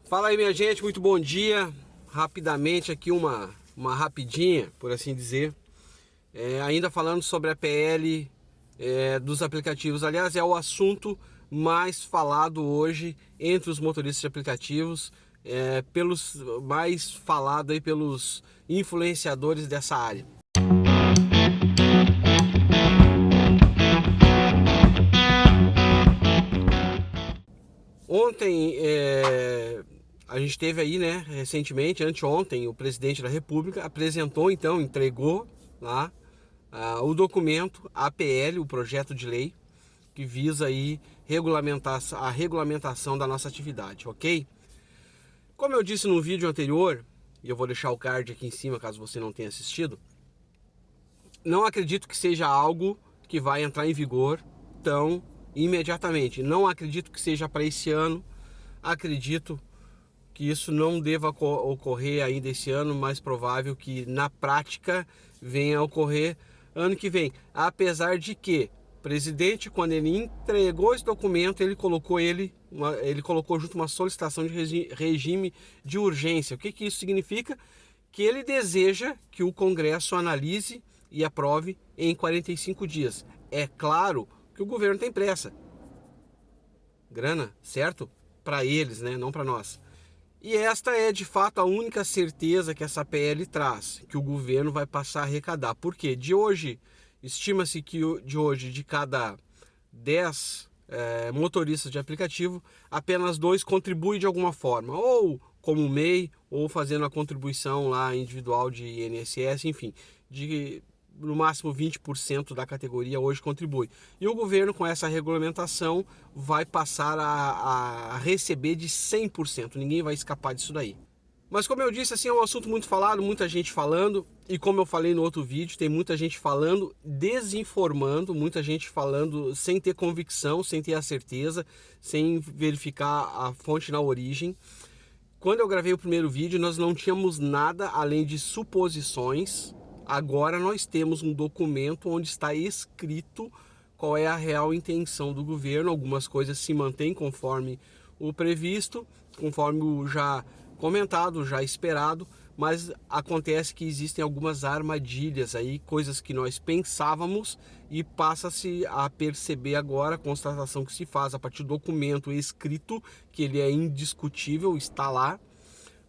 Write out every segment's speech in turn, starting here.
Fala aí, minha gente, muito bom dia. Rapidamente aqui uma rapidinha, por assim dizer. Ainda falando sobre a PL dos aplicativos. Aliás, é o assunto mais falado hoje entre os motoristas de aplicativos, mais falado aí pelos influenciadores dessa área. Ontem a gente teve aí, né, recentemente, anteontem, o presidente da República apresentou, então, entregou lá o documento, a PL, o projeto de lei, que visa aí a regulamentação da nossa atividade, ok? Como eu disse no vídeo anterior, e eu vou deixar o card aqui em cima caso você não tenha assistido, não acredito que seja algo que vai entrar em vigor tão imediatamente. Não acredito que seja para esse ano. Acredito que isso não deva ocorrer ainda esse ano, mais provável que na prática venha a ocorrer ano que vem. Apesar de que o presidente, quando ele entregou esse documento, ele colocou junto uma solicitação de regime de urgência. O que isso significa? Que ele deseja que o Congresso analise e aprove em 45 dias. É claro que o governo tem pressa. Grana, certo? Para eles, né? Não para nós. E esta é de fato a única certeza que essa PL traz, que o governo vai passar a arrecadar. Por quê? Estima-se que de cada 10 motoristas de aplicativo, apenas 2 contribuem de alguma forma, ou como MEI, ou fazendo a contribuição lá individual de INSS, enfim, no máximo 20% da categoria hoje contribui. E o governo, com essa regulamentação, vai passar a receber de 100%. Ninguém vai escapar disso daí. Mas como eu disse, assim, é um assunto muito falado, muita gente falando, e como eu falei no outro vídeo, tem muita gente falando, desinformando, muita gente falando sem ter convicção, sem ter a certeza, sem verificar a fonte na origem. Quando eu gravei o primeiro vídeo, nós não tínhamos nada além de suposições. Agora nós temos um documento onde está escrito qual é a real intenção do governo. Algumas coisas se mantêm conforme o previsto, conforme o já comentado, já esperado, mas acontece que existem algumas armadilhas aí, coisas que nós pensávamos e passa-se a perceber agora, a constatação que se faz a partir do documento escrito, que ele é indiscutível, está lá.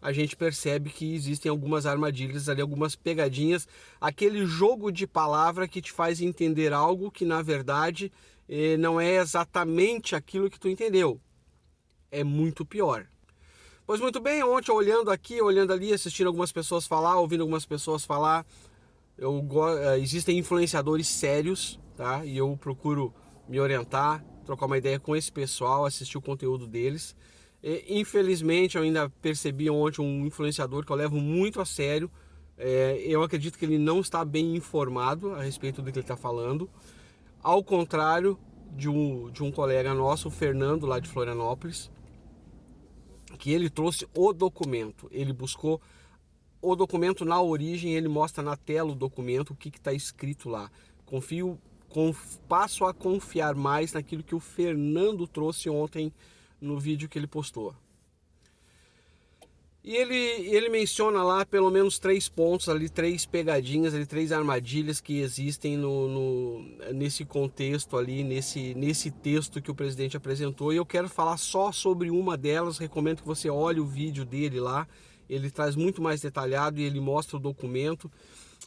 A gente percebe que existem algumas armadilhas ali, algumas pegadinhas, aquele jogo de palavra que te faz entender algo que na verdade não é exatamente aquilo que tu entendeu. É muito pior. Pois muito bem, ontem olhando aqui, olhando ali, assistindo algumas pessoas falar, ouvindo algumas pessoas falar, existem influenciadores sérios, tá? E eu procuro me orientar, trocar uma ideia com esse pessoal, assistir o conteúdo deles. Infelizmente, eu ainda percebi ontem um influenciador que eu levo muito a sério. Eu acredito que ele não está bem informado a respeito do que ele está falando. Ao contrário de um colega nosso, o Fernando, lá de Florianópolis, que ele trouxe o documento. Ele buscou o documento na origem, ele mostra na tela o documento, o que está escrito lá. Passo a confiar mais naquilo que o Fernando trouxe ontem no vídeo que ele postou. E ele menciona lá pelo menos 3 pontos ali, 3 pegadinhas ali, 3 armadilhas que existem nesse contexto ali, nesse texto que o presidente apresentou. E eu quero falar só sobre uma delas. Recomendo que você olhe o vídeo dele lá. Ele traz muito mais detalhado e ele mostra o documento.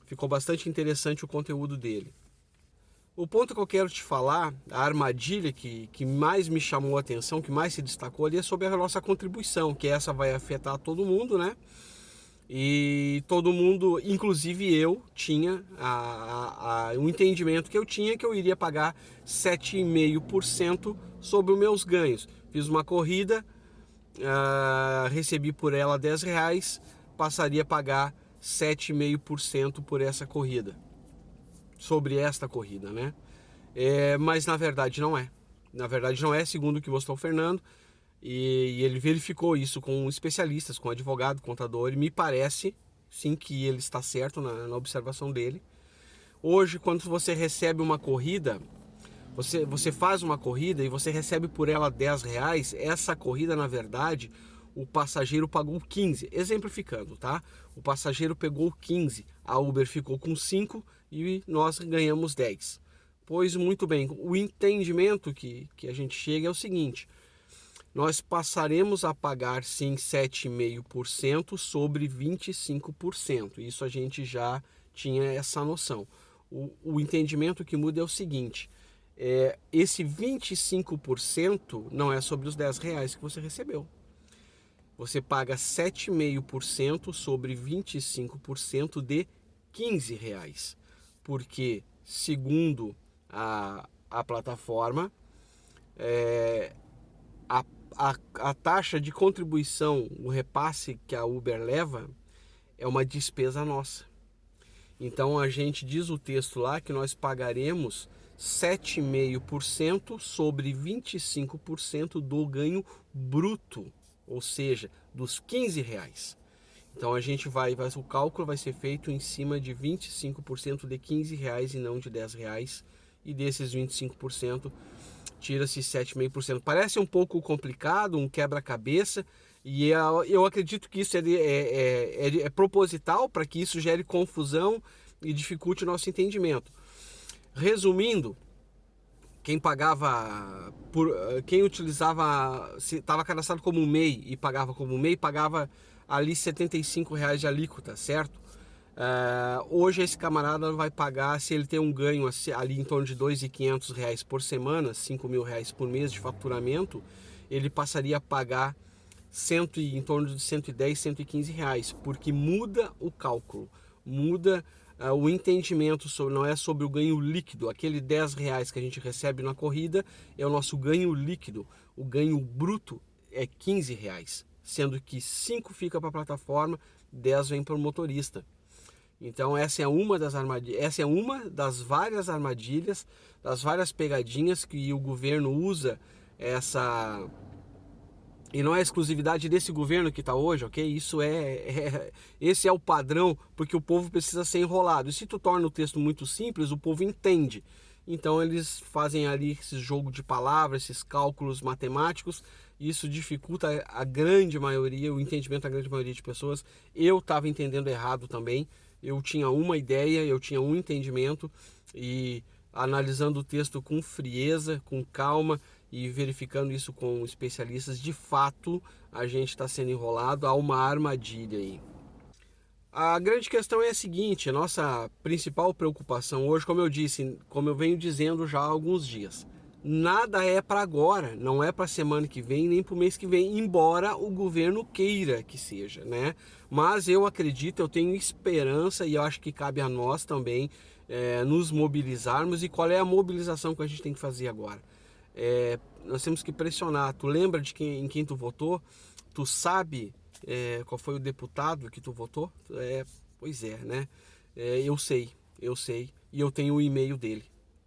Ficou bastante interessante o conteúdo dele. O ponto que eu quero te falar, a armadilha que mais me chamou a atenção, que mais se destacou ali, é sobre a nossa contribuição, que essa vai afetar todo mundo, né? E todo mundo, inclusive eu, tinha o entendimento que eu tinha que eu iria pagar 7,5% sobre os meus ganhos. Fiz uma corrida, recebi por ela R$10, passaria a pagar 7,5% por essa corrida. Sobre esta corrida, né? Mas na verdade não é. Na verdade não é, segundo o que mostrou o Fernando. E ele verificou isso com especialistas, com advogado, contador. E me parece, sim, que ele está certo na observação dele. Hoje, quando você recebe uma corrida, você faz uma corrida e você recebe por ela R$10. Essa corrida, na verdade, o passageiro pagou 15, exemplificando, tá? O passageiro pegou 15, a Uber ficou com 5 e nós ganhamos 10. Pois muito bem, o entendimento que a gente chega é o seguinte: nós passaremos a pagar sim 7,5% sobre 25%. Isso a gente já tinha essa noção. O entendimento que muda é o seguinte: esse 25% não é sobre os R$ 10 que você recebeu. Você paga 7,5% sobre 25% de R$ 15. Porque, segundo a plataforma, a taxa de contribuição, o repasse que a Uber leva, é uma despesa nossa. Então a gente diz o texto lá que nós pagaremos 7,5% sobre 25% do ganho bruto, ou seja, dos R$ 15. Então a gente o cálculo vai ser feito em cima de 25% de R$ 15 e não de R$ 10. E desses 25%, tira-se 7,5%. Parece um pouco complicado, um quebra-cabeça, e eu acredito que isso é proposital para que isso gere confusão e dificulte o nosso entendimento. Resumindo, quem utilizava, se estava cadastrado como MEI e pagava como MEI, pagava ali R$ 75 de alíquota, certo? Hoje esse camarada vai pagar, se ele tem um ganho ali em torno de R$ 2.500 por semana, R$ 5.000 por mês de faturamento, ele passaria a pagar em torno de 110, R$ 115, porque muda o cálculo, muda o entendimento não é sobre o ganho líquido. Aquele R$ 10 que a gente recebe na corrida é o nosso ganho líquido. O ganho bruto é R$ 15, sendo que 5 fica para a plataforma, 10 vem para o motorista. Então essa é uma das armadilhas, essa é uma das várias armadilhas, das várias pegadinhas que o governo usa essa. E não é exclusividade desse governo que está hoje, ok? Esse é o padrão, porque o povo precisa ser enrolado. E se tu torna o texto muito simples, o povo entende. Então eles fazem ali esse jogo de palavras, esses cálculos matemáticos, e isso dificulta a grande maioria, o entendimento da grande maioria de pessoas. Eu estava entendendo errado também. Eu tinha uma ideia, eu tinha um entendimento, e analisando o texto com frieza, com calma e verificando isso com especialistas, de fato a gente está sendo enrolado, há uma armadilha aí. A grande questão é a seguinte: a nossa principal preocupação hoje, como eu disse, como eu venho dizendo já há alguns dias, nada é para agora, não é para a semana que vem, nem para o mês que vem, embora o governo queira que seja, né? Mas eu acredito, eu tenho esperança, e eu acho que cabe a nós também nos mobilizarmos. E qual é a mobilização que a gente tem que fazer agora? Nós temos que pressionar. Tu lembra em quem tu votou? Tu sabe qual foi o deputado que tu votou? Pois é, né? Eu sei, e eu tenho o e-mail dele,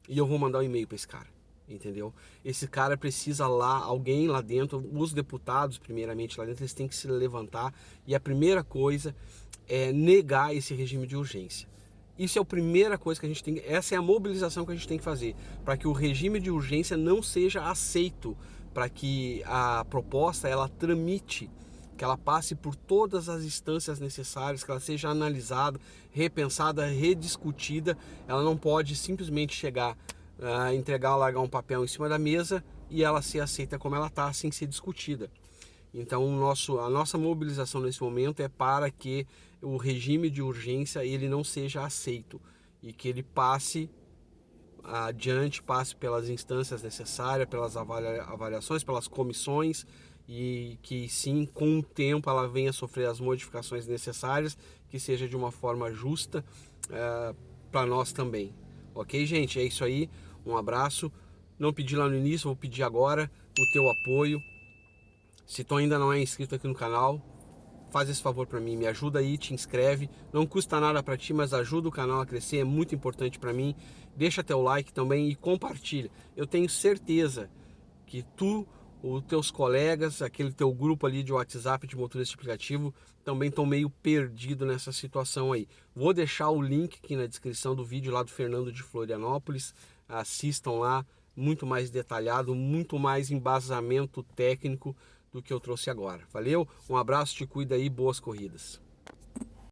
e eu vou mandar o e-mail para esse cara, entendeu? Esse cara precisa lá, alguém lá dentro, os deputados primeiramente lá dentro, eles têm que se levantar, e a primeira coisa é negar esse regime de urgência. Isso é a primeira coisa que a gente tem, essa é a mobilização que a gente tem que fazer, para que o regime de urgência não seja aceito, para que a proposta ela tramite, que ela passe por todas as instâncias necessárias, que ela seja analisada, repensada, rediscutida. Ela não pode simplesmente chegar, entregar, largar um papel em cima da mesa e ela ser aceita como ela está, sem ser discutida. Então a nossa mobilização nesse momento é para que o regime de urgência ele não seja aceito e que ele passe adiante, passe pelas instâncias necessárias, pelas avaliações, pelas comissões, e que sim, com o tempo ela venha a sofrer as modificações necessárias, que seja de uma forma justa para nós também. Ok, gente? É isso aí. Um abraço. Não pedi lá no início, vou pedir agora o teu apoio. Se tu ainda não é inscrito aqui no canal, faz esse favor para mim, me ajuda aí, te inscreve, não custa nada para ti, mas ajuda o canal a crescer, é muito importante para mim. Deixa teu like também e compartilha. Eu tenho certeza que os teus colegas, aquele teu grupo ali de WhatsApp de motorista de aplicativo, também estão meio perdidos nessa situação aí. Vou deixar o link aqui na descrição do vídeo lá do Fernando de Florianópolis, assistam lá, muito mais detalhado, muito mais embasamento técnico do que eu trouxe agora. Valeu, um abraço, te cuida aí, boas corridas.